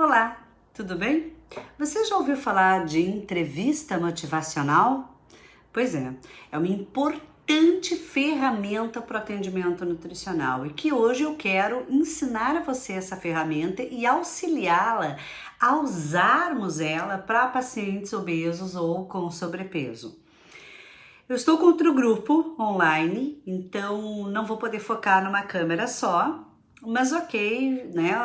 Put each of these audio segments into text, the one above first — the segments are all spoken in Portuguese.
Olá, tudo bem? Você já ouviu falar de entrevista motivacional? Pois é uma importante ferramenta para o atendimento nutricional e que hoje eu quero ensinar a você essa ferramenta e auxiliá-la a usarmos ela para pacientes obesos ou com sobrepeso. Eu estou com outro grupo online, então não vou poder focar numa câmera só, mas ok, né?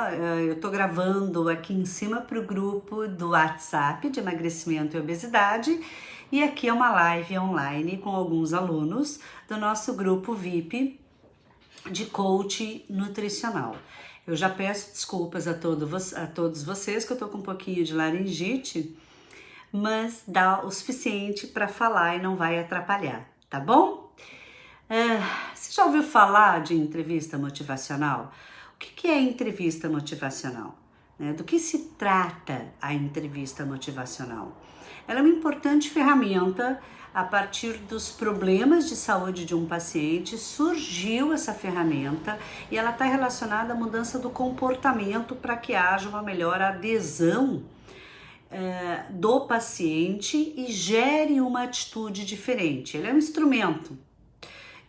Eu tô gravando aqui em cima para o grupo do WhatsApp de emagrecimento e obesidade, e aqui é uma live online com alguns alunos do nosso grupo VIP de coach nutricional. Eu já peço desculpas a todos vocês que eu tô com um pouquinho de laringite, mas dá o suficiente para falar e não vai atrapalhar, tá bom? Você já ouviu falar de entrevista motivacional? O que é entrevista motivacional? Do que se trata a entrevista motivacional? Ela é uma importante ferramenta. A partir dos problemas de saúde de um paciente, surgiu essa ferramenta e ela está relacionada à mudança do comportamento para que haja uma melhor adesão do paciente e gere uma atitude diferente. Ele é um instrumento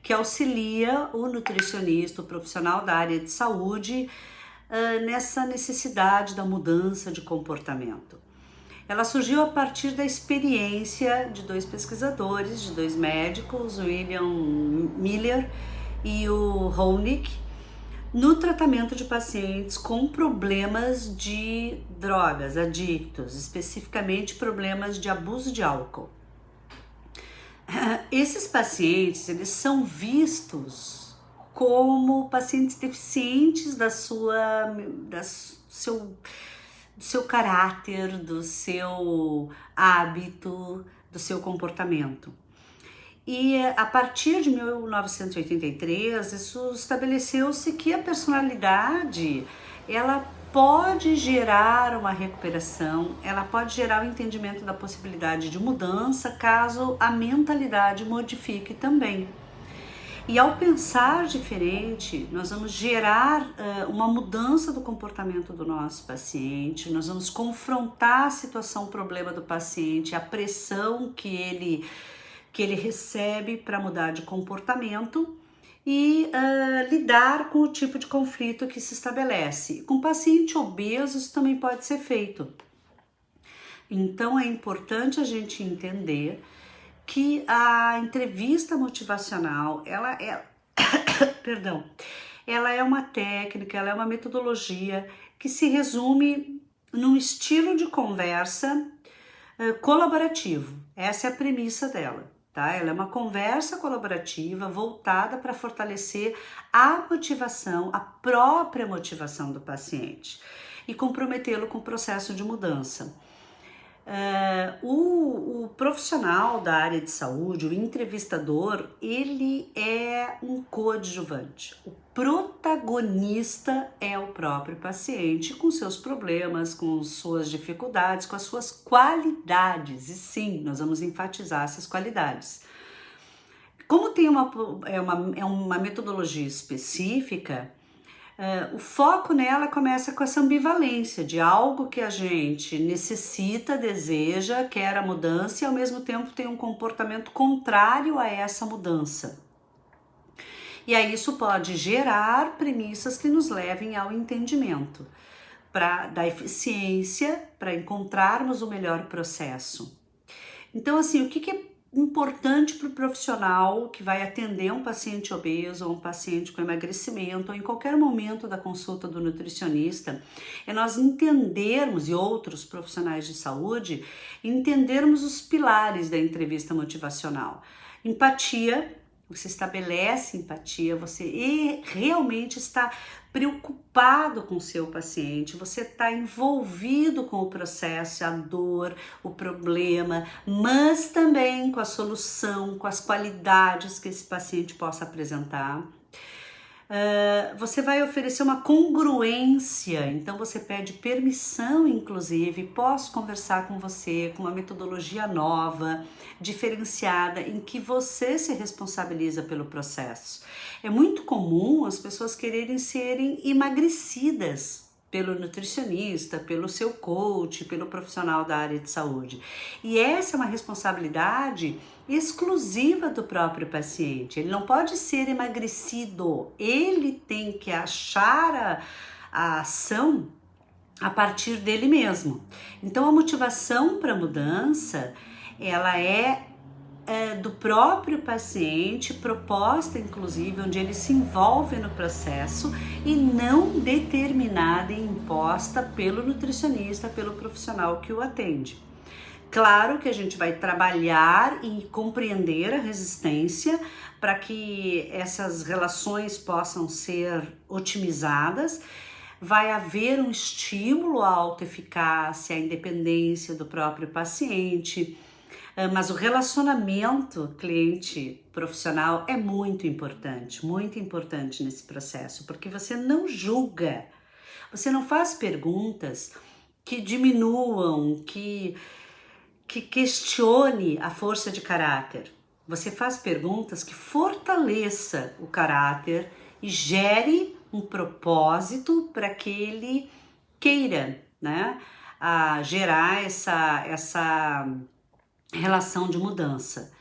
que auxilia o nutricionista, o profissional da área de saúde, nessa necessidade da mudança de comportamento. Ela surgiu a partir da experiência de dois pesquisadores, de dois médicos, o William Miller e o Honig, no tratamento de pacientes com problemas de drogas, adictos, especificamente problemas de abuso de álcool. Esses pacientes, eles são vistos como pacientes deficientes do seu caráter, do seu hábito, do seu comportamento. E a partir de 1983, isso estabeleceu-se que a personalidade, ela pode gerar uma recuperação, ela pode gerar o entendimento da possibilidade de mudança, caso a mentalidade modifique também. E ao pensar diferente, nós vamos gerar uma mudança do comportamento do nosso paciente, nós vamos confrontar a situação, o problema do paciente, a pressão que ele recebe para mudar de comportamento e lidar com o tipo de conflito que se estabelece. Com paciente obeso isso também pode ser feito. Então é importante a gente entender que a entrevista motivacional, ela é uma técnica, ela é uma metodologia que se resume num estilo de conversa colaborativo. Essa é a premissa dela. Tá? Ela é uma conversa colaborativa voltada para fortalecer a motivação, a própria motivação do paciente e comprometê-lo com o processo de mudança. O profissional da área de saúde, o entrevistador, ele é um coadjuvante. O protagonista é o próprio paciente, com seus problemas, com suas dificuldades, com as suas qualidades. E sim, nós vamos enfatizar essas qualidades. Como tem uma metodologia específica, o foco nela começa com essa ambivalência de algo que a gente necessita, deseja, quer a mudança e ao mesmo tempo tem um comportamento contrário a essa mudança. E aí isso pode gerar premissas que nos levem ao entendimento da eficiência, para encontrarmos o melhor processo. Então, assim, o que é importante para o profissional que vai atender um paciente obeso ou um paciente com emagrecimento ou em qualquer momento da consulta do nutricionista é nós entendermos, e outros profissionais de saúde, entendermos os pilares da entrevista motivacional. Empatia, você estabelece empatia, você realmente está preocupado com o seu paciente, você está envolvido com o processo, a dor, o problema, mas também com a solução, com as qualidades que esse paciente possa apresentar. Você vai oferecer uma congruência, então você pede permissão, inclusive, posso conversar com você com uma metodologia nova, diferenciada, em que você se responsabiliza pelo processo. É muito comum as pessoas quererem serem emagrecidas pelo nutricionista, pelo seu coach, pelo profissional da área de saúde. E essa é uma responsabilidade exclusiva do próprio paciente. Ele não pode ser emagrecido, ele tem que achar a ação a partir dele mesmo. Então a motivação para a mudança, ela é do próprio paciente, proposta inclusive, onde ele se envolve no processo e não determinada e imposta pelo nutricionista, pelo profissional que o atende. Claro que a gente vai trabalhar e compreender a resistência para que essas relações possam ser otimizadas. Vai haver um estímulo à autoeficácia, à independência do próprio paciente, mas o relacionamento cliente-profissional é muito importante nesse processo, porque você não julga, você não faz perguntas que diminuam, que questione a força de caráter. Você faz perguntas que fortaleça o caráter e gere um propósito para que ele queira, né, gerar essa relação de mudança.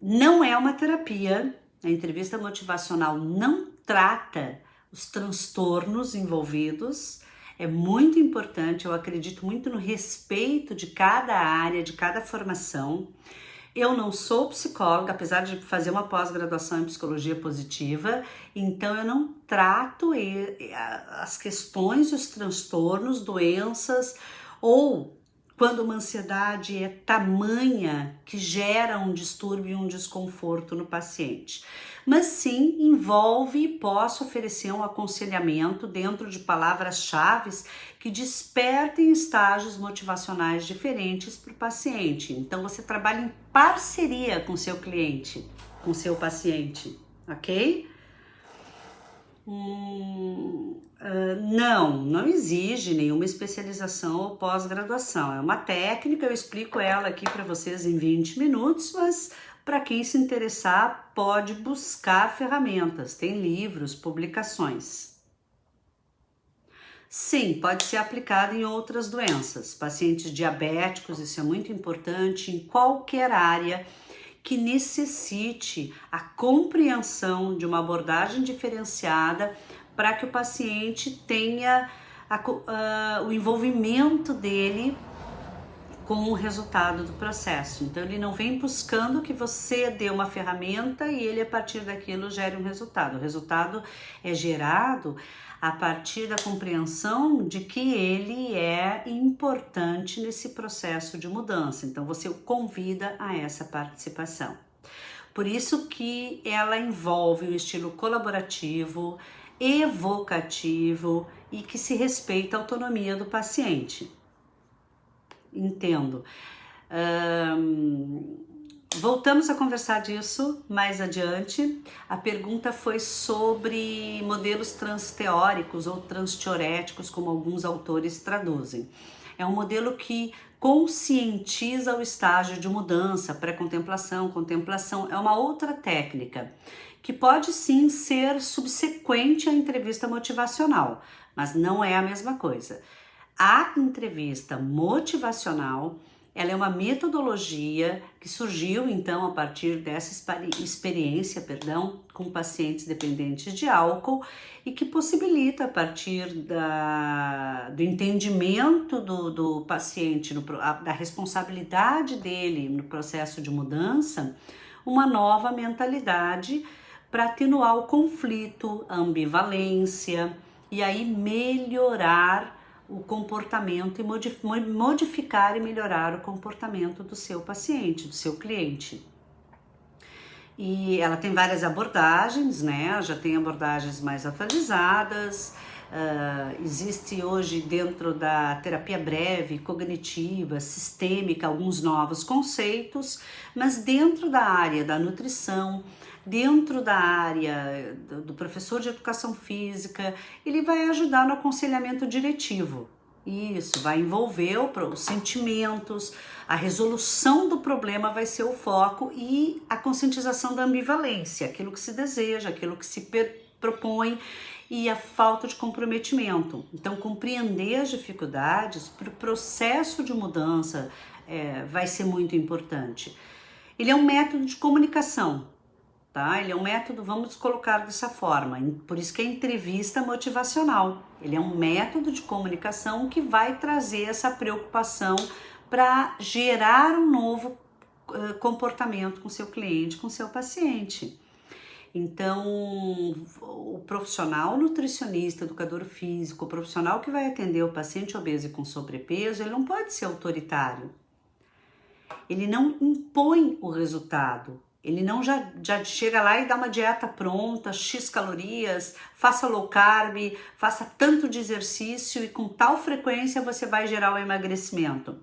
Não é uma terapia, a entrevista motivacional não trata os transtornos envolvidos. É muito importante, eu acredito muito no respeito de cada área, de cada formação. Eu não sou psicóloga, apesar de fazer uma pós-graduação em psicologia positiva, então eu não trato as questões, os transtornos, doenças, ou quando uma ansiedade é tamanha que gera um distúrbio e um desconforto no paciente. Mas sim, envolve e posso oferecer um aconselhamento dentro de palavras-chave que despertem estágios motivacionais diferentes para o paciente. Então você trabalha em parceria com seu cliente, com seu paciente, ok? Não exige nenhuma especialização ou pós-graduação. É uma técnica, eu explico ela aqui para vocês em 20 minutos, mas para quem se interessar pode buscar ferramentas, tem livros, publicações. Sim, pode ser aplicado em outras doenças, pacientes diabéticos, isso é muito importante, em qualquer área que necessite a compreensão de uma abordagem diferenciada para que o paciente tenha o envolvimento dele com o resultado do processo. Então ele não vem buscando que você dê uma ferramenta e ele a partir daquilo gere um resultado. O resultado é gerado a partir da compreensão de que ele é importante nesse processo de mudança. Então você o convida a essa participação. Por isso que ela envolve um estilo colaborativo, evocativo e que se respeita a autonomia do paciente. Entendo. Voltamos a conversar disso mais adiante. A pergunta foi sobre modelos transteóricos ou transteoréticos, como alguns autores traduzem. É um modelo que conscientiza o estágio de mudança, pré-contemplação, contemplação. É uma outra técnica que pode sim ser subsequente à entrevista motivacional, mas não é a mesma coisa. A entrevista motivacional, ela é uma metodologia que surgiu então a partir dessa experiência, com pacientes dependentes de álcool e que possibilita a partir do entendimento do paciente, da responsabilidade dele no processo de mudança, uma nova mentalidade para atenuar o conflito, a ambivalência e aí melhorar o comportamento e modificar e melhorar o comportamento do seu paciente, do seu cliente. E ela tem várias abordagens, né? Já tem abordagens mais atualizadas. Existe hoje dentro da terapia breve, cognitiva, sistêmica, alguns novos conceitos, mas dentro da área da nutrição, dentro da área do professor de educação física, ele vai ajudar no aconselhamento diretivo. Isso, vai envolver os sentimentos, a resolução do problema vai ser o foco e a conscientização da ambivalência, aquilo que se deseja, aquilo que se propõe e a falta de comprometimento. Então, compreender as dificuldades para o processo de mudança vai ser muito importante. Ele é um método de comunicação, tá? Ele é um método, vamos colocar dessa forma, por isso que é entrevista motivacional. Ele é um método de comunicação que vai trazer essa preocupação para gerar um novo comportamento com seu cliente, com seu paciente. Então, o profissional nutricionista, educador físico, o profissional que vai atender o paciente obeso e com sobrepeso, ele não pode ser autoritário. Ele não impõe o resultado. Ele não já chega lá e dá uma dieta pronta, X calorias, faça low carb, faça tanto de exercício e com tal frequência você vai gerar o emagrecimento.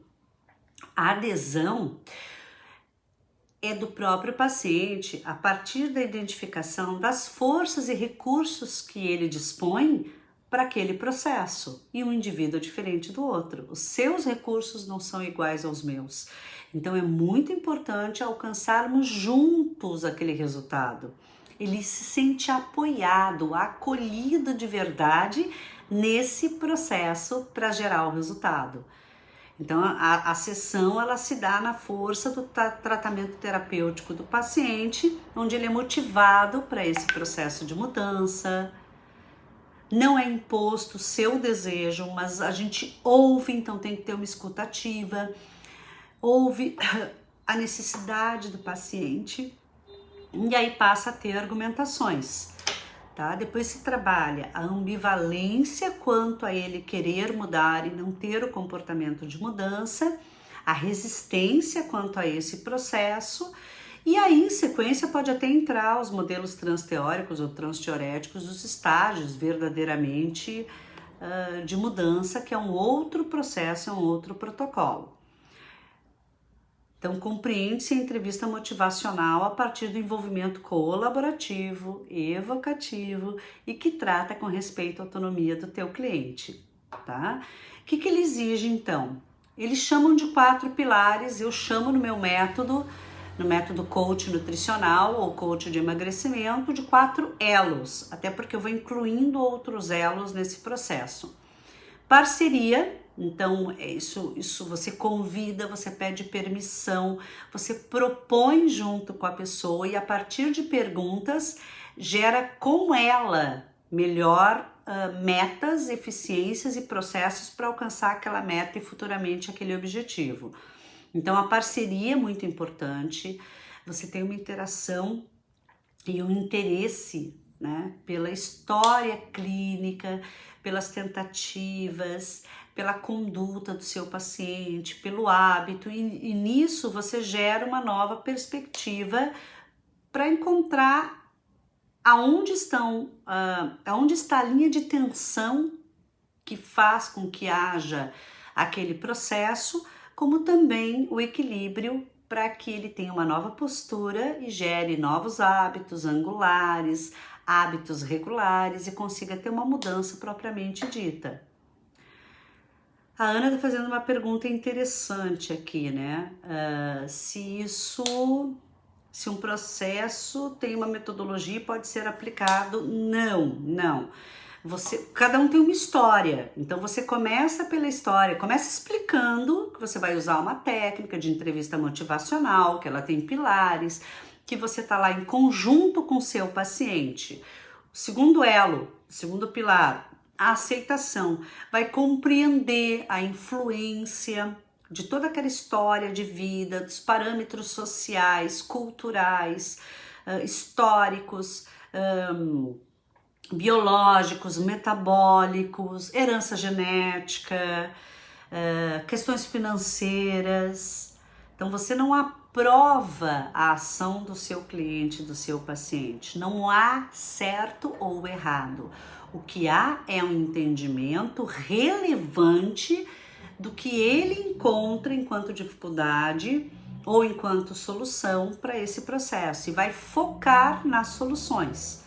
A adesão é do próprio paciente, a partir da identificação das forças e recursos que ele dispõe para aquele processo. E um indivíduo é diferente do outro. Os seus recursos não são iguais aos meus. Então é muito importante alcançarmos juntos aquele resultado. Ele se sente apoiado, acolhido de verdade nesse processo para gerar o resultado. Então, a sessão, ela se dá na força do tratamento terapêutico do paciente, onde ele é motivado para esse processo de mudança. Não é imposto o seu desejo, mas a gente ouve, então tem que ter uma escuta ativa, ouve a necessidade do paciente e aí passa a ter argumentações. Tá? Depois se trabalha a ambivalência quanto a ele querer mudar e não ter o comportamento de mudança, a resistência quanto a esse processo, e aí em sequência pode até entrar os modelos transteóricos ou transteoréticos dos estágios verdadeiramente de mudança, que é um outro processo, é um outro protocolo. Então, compreende-se a entrevista motivacional a partir do envolvimento colaborativo, evocativo e que trata com respeito à autonomia do teu cliente, tá? O que ele exige, então? Eles chamam de 4 pilares, eu chamo no meu método, no método coach nutricional ou coach de emagrecimento, de 4 elos, até porque eu vou incluindo outros elos nesse processo. Parceria. Então, isso você convida, você pede permissão, você propõe junto com a pessoa e a partir de perguntas gera com ela melhor metas, eficiências e processos para alcançar aquela meta e futuramente aquele objetivo. Então, a parceria é muito importante, você tem uma interação e um interesse, né, pela história clínica, pelas tentativas, pela conduta do seu paciente, pelo hábito, e nisso você gera uma nova perspectiva para encontrar aonde está a linha de tensão que faz com que haja aquele processo, como também o equilíbrio para que ele tenha uma nova postura e gere novos hábitos angulares, hábitos regulares e consiga ter uma mudança propriamente dita. A Ana está fazendo uma pergunta interessante aqui, né? Se um processo tem uma metodologia e pode ser aplicado. Não. Cada um tem uma história, então você começa pela história, começa explicando que você vai usar uma técnica de entrevista motivacional, que ela tem pilares, que você está lá em conjunto com o seu paciente. O segundo elo, o segundo pilar, a aceitação, vai compreender a influência de toda aquela história de vida, dos parâmetros sociais, culturais, históricos, biológicos, metabólicos, herança genética, questões financeiras. Então você não aprova a ação do seu cliente, do seu paciente. Não há certo ou errado. O que há é um entendimento relevante do que ele encontra enquanto dificuldade ou enquanto solução para esse processo e vai focar nas soluções.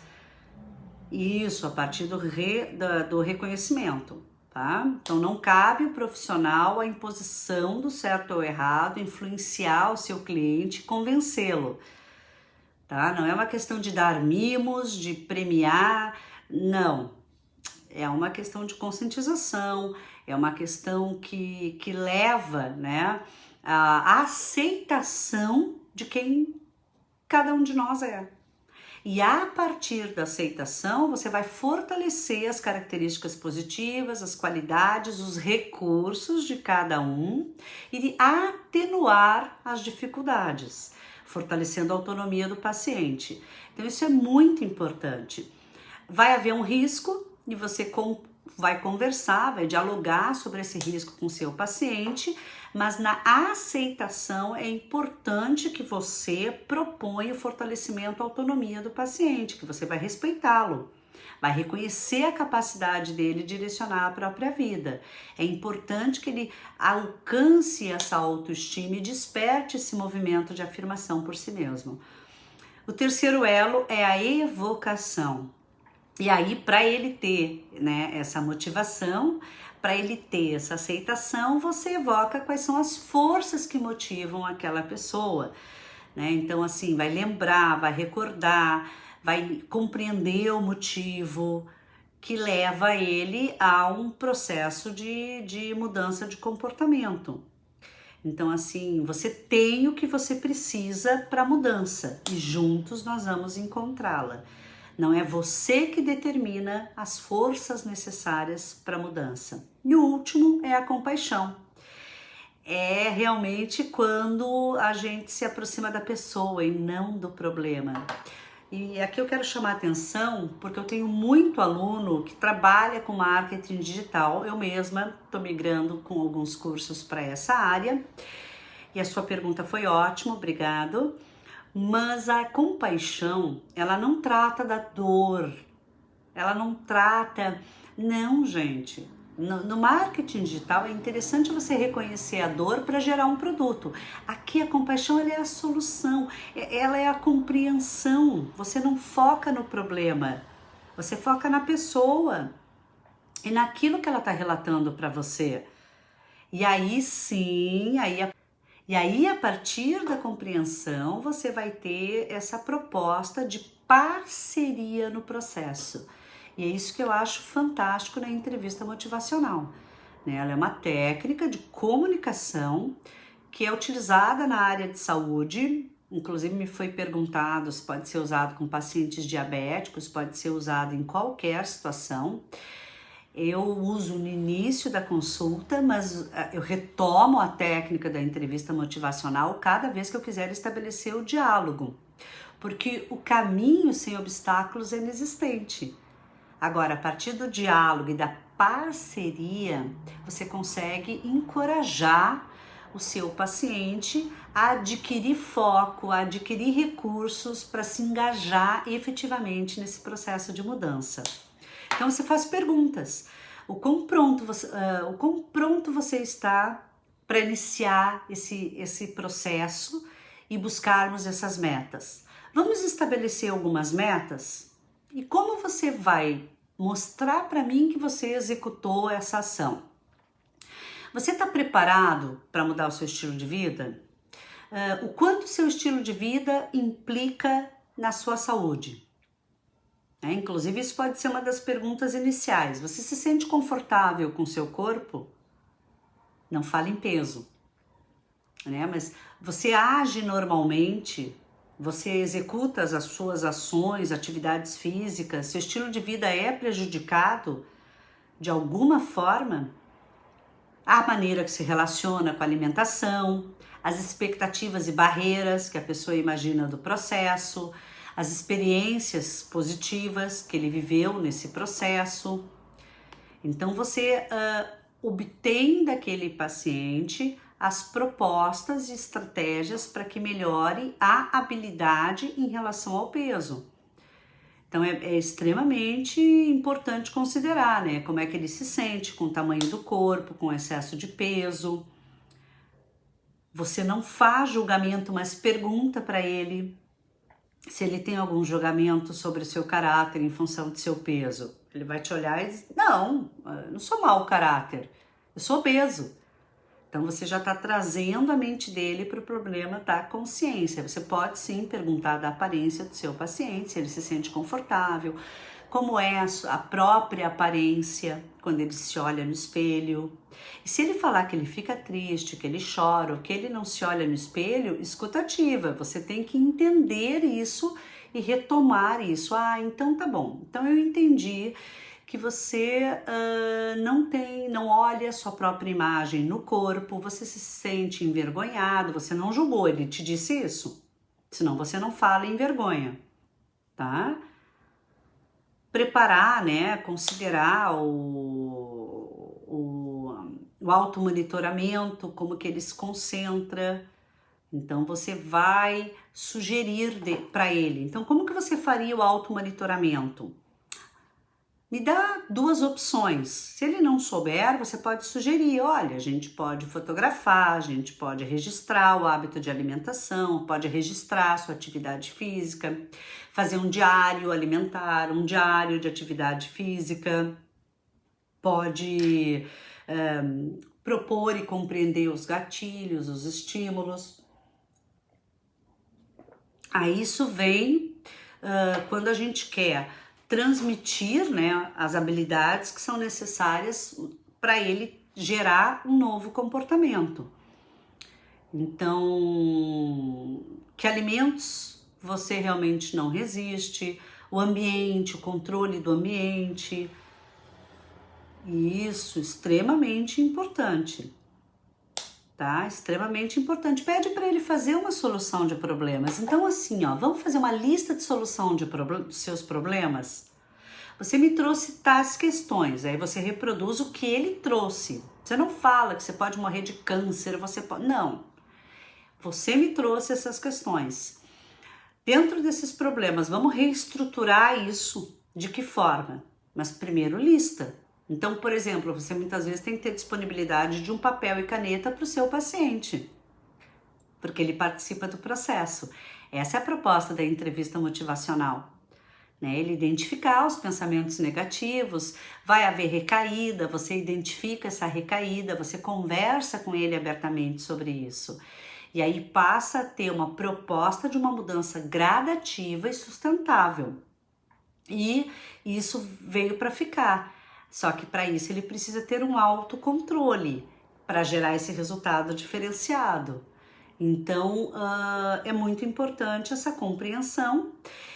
Isso, a partir do reconhecimento, tá? Então não cabe o profissional a imposição do certo ou errado, influenciar o seu cliente, convencê-lo, tá? Não é uma questão de dar mimos, de premiar, não. é uma questão de conscientização, é uma questão que leva, né, à aceitação de quem cada um de nós é. E a partir da aceitação, você vai fortalecer as características positivas, as qualidades, os recursos de cada um e atenuar as dificuldades, fortalecendo a autonomia do paciente. Então, isso é muito importante. Vai haver um risco e você vai conversar, vai dialogar sobre esse risco com o seu paciente, mas na aceitação é importante que você proponha o fortalecimento da autonomia do paciente, que você vai respeitá-lo, vai reconhecer a capacidade dele de direcionar a própria vida. É importante que ele alcance essa autoestima e desperte esse movimento de afirmação por si mesmo. O terceiro elo é a evocação. E aí, para ele ter, né, essa motivação, para ele ter essa aceitação, você evoca quais são as forças que motivam aquela pessoa, né? Então, assim, vai lembrar, vai recordar, vai compreender o motivo que leva ele a um processo de mudança de comportamento. Então, assim, você tem o que você precisa para a mudança e juntos nós vamos encontrá-la. Não é você que determina as forças necessárias para a mudança. E o último é a compaixão. É realmente quando a gente se aproxima da pessoa e não do problema. E aqui eu quero chamar a atenção porque eu tenho muito aluno que trabalha com marketing digital. Eu mesma estou migrando com alguns cursos para essa área. E a sua pergunta foi ótima, obrigado. Mas a compaixão, ela não trata da dor, ela não trata... Não, gente. No marketing digital é interessante você reconhecer a dor para gerar um produto. Aqui a compaixão, ela é a solução, ela é a compreensão. Você não foca no problema, você foca na pessoa e naquilo que ela está relatando para você. E aí sim, E aí, a partir da compreensão, você vai ter essa proposta de parceria no processo. E é isso que eu acho fantástico na entrevista motivacional, né? Ela é uma técnica de comunicação que é utilizada na área de saúde. Inclusive, me foi perguntado se pode ser usado com pacientes diabéticos, pode ser usado em qualquer situação. Eu uso no início da consulta, mas eu retomo a técnica da entrevista motivacional cada vez que eu quiser estabelecer o diálogo, porque o caminho sem obstáculos é inexistente. Agora, a partir do diálogo e da parceria, você consegue encorajar o seu paciente a adquirir foco, a adquirir recursos para se engajar efetivamente nesse processo de mudança. Então você faz perguntas. O quão pronto você está para iniciar esse processo e buscarmos essas metas? Vamos estabelecer algumas metas? E como você vai mostrar para mim que você executou essa ação? Você está preparado para mudar o seu estilo de vida? O quanto o seu estilo de vida implica na sua saúde? Inclusive, isso pode ser uma das perguntas iniciais. Você se sente confortável com o seu corpo? Não fale em peso, né? Mas você age normalmente? Você executa as suas ações, atividades físicas? Seu estilo de vida é prejudicado de alguma forma? A maneira que se relaciona com a alimentação, as expectativas e barreiras que a pessoa imagina do processo, as experiências positivas que ele viveu nesse processo. Então você obtém daquele paciente as propostas e estratégias para que melhore a habilidade em relação ao peso. Então é extremamente importante considerar, né, como é que ele se sente com o tamanho do corpo, com excesso de peso. Você não faz julgamento, mas pergunta para ele se ele tem algum julgamento sobre o seu caráter em função do seu peso. Ele vai te olhar e dizer, não, eu não sou mau caráter, eu sou obeso. Então você já está trazendo a mente dele para o problema da consciência. Você pode sim perguntar da aparência do seu paciente, se ele se sente confortável, como é a própria aparência quando ele se olha no espelho. E se ele falar que ele fica triste, que ele chora, ou que ele não se olha no espelho, escutativa, você tem que entender isso e retomar isso. Ah, então tá bom, então eu entendi que você não olha a sua própria imagem no corpo, você se sente envergonhado, você não julgou, ele te disse isso? Senão você não fala em vergonha, tá? Preparar, né, considerar o automonitoramento, como que ele se concentra. Então você vai sugerir para ele. Então como que você faria o automonitoramento? Me dá duas opções. Se ele não souber, você pode sugerir, olha, a gente pode fotografar, a gente pode registrar o hábito de alimentação, pode registrar a sua atividade física, fazer um diário alimentar, um diário de atividade física, pode propor e compreender os gatilhos, os estímulos. Aí isso vem quando a gente quer transmitir, né, as habilidades que são necessárias para ele gerar um novo comportamento. Então, que alimentos você realmente não resiste, o ambiente, o controle do ambiente, isso, extremamente importante. Tá? Extremamente importante. Pede para ele fazer uma solução de problemas. Então, assim, ó, vamos fazer uma lista de solução dos seus problemas? Você me trouxe tais questões, aí você reproduz o que ele trouxe. Você não fala que você pode morrer de câncer, você pode... Não. Você me trouxe essas questões. Dentro desses problemas, vamos reestruturar isso. De que forma? Mas primeiro lista. Então, por exemplo, você muitas vezes tem que ter disponibilidade de um papel e caneta para o seu paciente, porque ele participa do processo. Essa é a proposta da entrevista motivacional, né? Ele identificar os pensamentos negativos, vai haver recaída, você identifica essa recaída, você conversa com ele abertamente sobre isso. E aí passa a ter uma proposta de uma mudança gradativa e sustentável. E isso veio para ficar. Só que para isso ele precisa ter um autocontrole para gerar esse resultado diferenciado. Então é muito importante essa compreensão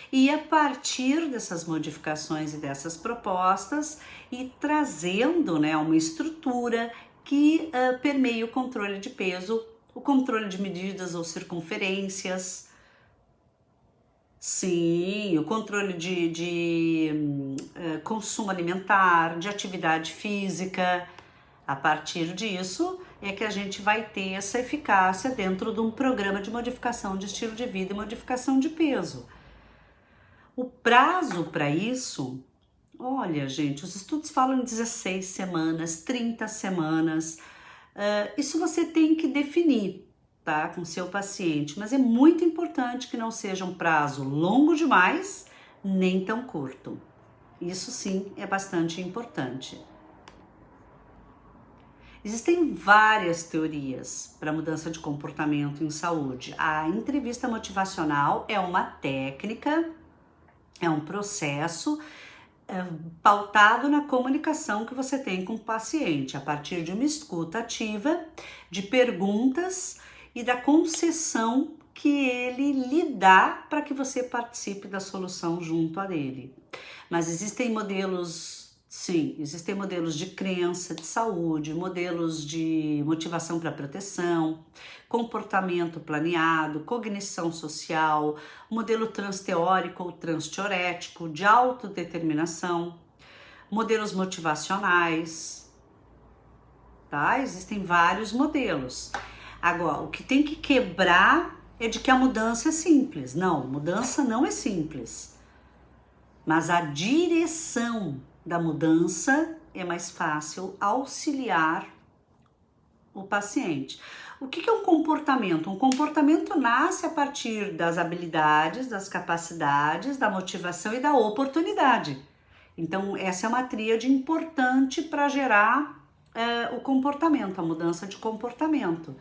e a partir dessas modificações e dessas propostas e trazendo, né, uma estrutura que permeie o controle de peso, o controle de medidas ou circunferências. Sim, o controle de consumo alimentar, de atividade física. A partir disso é que a gente vai ter essa eficácia dentro de um programa de modificação de estilo de vida e modificação de peso. O prazo para isso, olha, gente, os estudos falam em 16 semanas, 30 semanas. Isso você tem que definir, tá, com seu paciente, mas é muito importante que não seja um prazo longo demais, nem tão curto. Isso sim é bastante importante. Existem várias teorias para mudança de comportamento em saúde. A entrevista motivacional é uma técnica, é um processo pautado na comunicação que você tem com o paciente, a partir de uma escuta ativa, de perguntas e da concessão que ele lhe dá para que você participe da solução junto a ele. Mas existem modelos, sim, existem modelos de crença, de saúde, modelos de motivação para proteção, comportamento planeado, cognição social, modelo transteórico ou transteorético, de autodeterminação, modelos motivacionais, tá? Existem vários modelos. Agora, o que tem que quebrar é de que a mudança é simples. Não, mudança não é simples. Mas a direção da mudança é mais fácil auxiliar o paciente. O que é um comportamento? Um comportamento nasce a partir das habilidades, das capacidades, da motivação e da oportunidade. Então, essa é uma tríade importante para gerar o comportamento, a mudança de comportamento.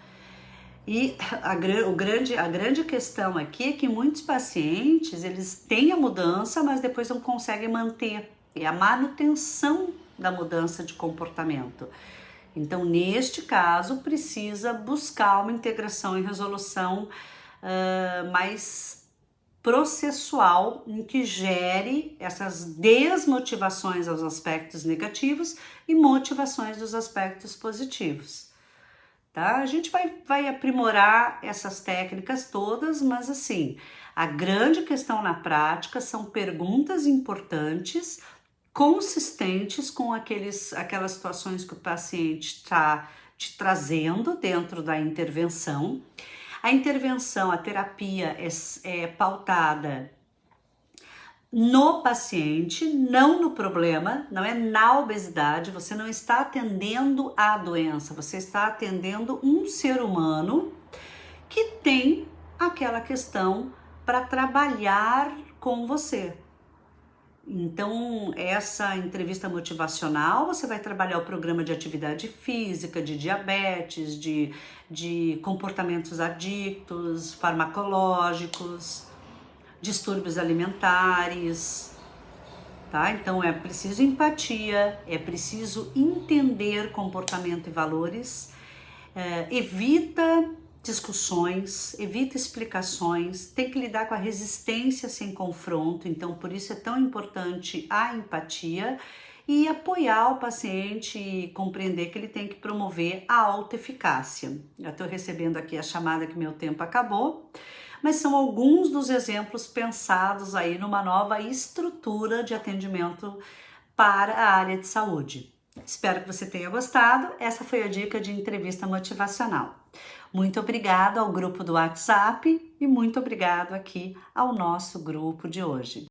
E a grande questão aqui é que muitos pacientes, eles têm a mudança, mas depois não conseguem manter. É a manutenção da mudança de comportamento. Então, neste caso, precisa buscar uma integração e resolução mais processual, em que gere essas desmotivações aos aspectos negativos e motivações dos aspectos positivos. Tá? A gente vai aprimorar essas técnicas todas, mas assim, a grande questão na prática são perguntas importantes, consistentes com aquelas situações que o paciente está te trazendo dentro da intervenção. A intervenção, a terapia é pautada no paciente, não no problema, não é na obesidade. Você não está atendendo a doença, você está atendendo um ser humano que tem aquela questão para trabalhar com você. Então, essa entrevista motivacional, você vai trabalhar o programa de atividade física, de diabetes, de comportamentos adictos, farmacológicos, distúrbios alimentares, tá? Então, é preciso empatia, é preciso entender comportamento e valores, evita discussões, evita explicações, tem que lidar com a resistência sem confronto, então por isso é tão importante a empatia e apoiar o paciente e compreender que ele tem que promover a autoeficácia. Já estou recebendo aqui a chamada que meu tempo acabou, mas são alguns dos exemplos pensados aí numa nova estrutura de atendimento para a área de saúde. Espero que você tenha gostado. Essa foi a dica de entrevista motivacional. Muito obrigado ao grupo do WhatsApp e muito obrigado aqui ao nosso grupo de hoje.